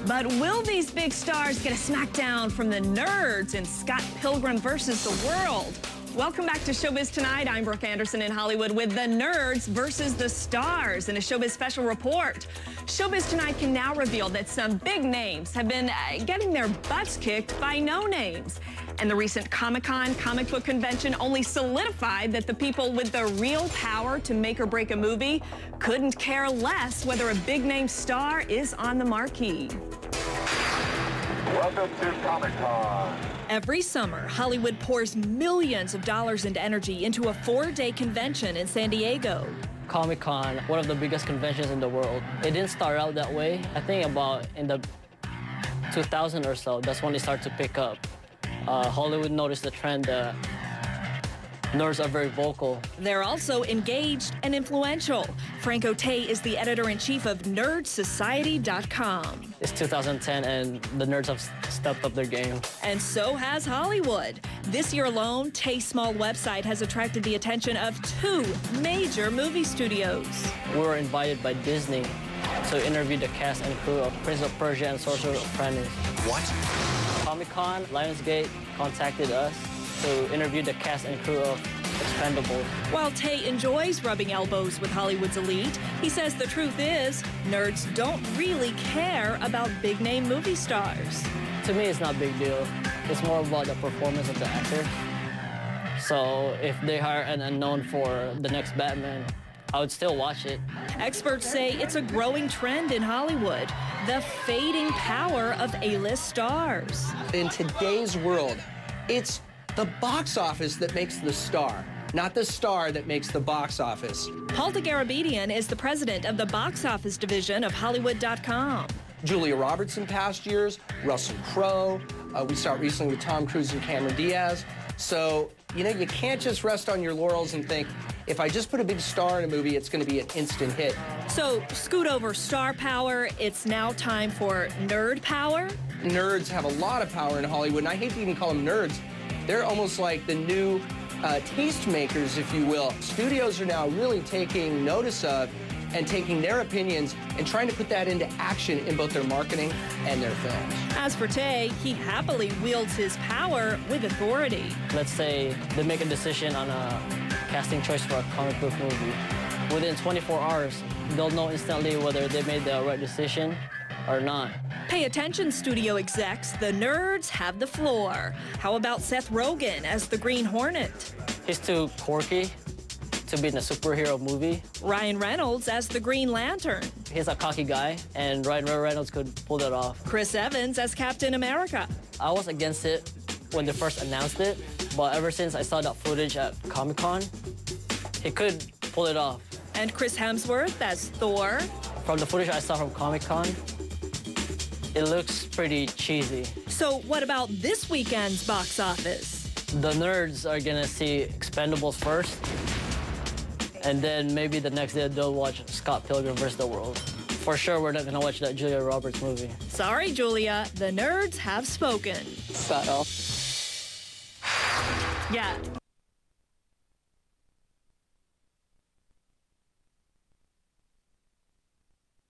But will these big stars get a smackdown from the nerds in Scott Pilgrim versus the World? Welcome back to Showbiz Tonight. I'm Brooke Anderson in Hollywood with the nerds versus the stars in a Showbiz special report. Showbiz Tonight can now reveal that some big names have been getting their butts kicked by no-names. And the recent Comic-Con comic book convention only solidified that the people with the real power to make or break a movie couldn't care less whether a big-name star is on the marquee. Welcome to Comic-Con. Every summer, Hollywood pours millions of dollars and energy into a 4-day convention in San Diego. Comic-Con, one of the biggest conventions in the world. It didn't start out that way. I think about in the 2000 or so, that's when it started to pick up. Hollywood noticed the trend that nerds are very vocal. They're also engaged and influential. Franco Tay is the editor-in-chief of NERDSociety.com. It's 2010 and the nerds have stepped up their game. And so has Hollywood. This year alone, Tay's small website has attracted the attention of 2 major movie studios. We were invited by Disney to interview the cast and crew of Prince of Persia and Sorcerer's Apprentice. What? Comic-Con, Lionsgate contacted us to interview the cast and crew of Expendables. While Tay enjoys rubbing elbows with Hollywood's elite, he says the truth is, nerds don't really care about big-name movie stars. To me, it's not a big deal. It's more about the performance of the actor. So if they hire an unknown for the next Batman, I would still watch it. Experts say it's a growing trend in Hollywood, the fading power of A-list stars. In today's world, it's the box office that makes the star, not the star that makes the box office. Paul Garabedian is the president of the box office division of Hollywood.com. Julia Roberts in past years, Russell Crowe. We saw it recently with Tom Cruise and Cameron Diaz. So, you know, you can't just rest on your laurels and think, if I just put a big star in a movie, it's going to be an instant hit. So, scoot over star power. It's now time for nerd power. Nerds have a lot of power in Hollywood, and I hate to even call them nerds. They're almost like the new taste makers, if you will. Studios are now really taking notice of and taking their opinions and trying to put that into action in both their marketing and their films. As for Tay, he happily wields his power with authority. Let's say they make a decision on a casting choice for a comic book movie. Within 24 hours, they'll know instantly whether they made the right decision or not. Pay attention, studio execs. The nerds have the floor. How about Seth Rogen as the Green Hornet? He's too quirky to be in a superhero movie. Ryan Reynolds as the Green Lantern. He's a cocky guy, and Ryan Reynolds could pull that off. Chris Evans as Captain America. I was against it when they first announced it, but ever since I saw that footage at Comic-Con, he could pull it off. And Chris Hemsworth as Thor. From the footage I saw from Comic-Con, it looks pretty cheesy. So what about this weekend's box office? The nerds are gonna see Expendables first, and then maybe the next day they'll watch Scott Pilgrim vs. the World. For sure, we're not gonna watch that Julia Roberts movie. Sorry, Julia, the nerds have spoken. Subtle. Yeah.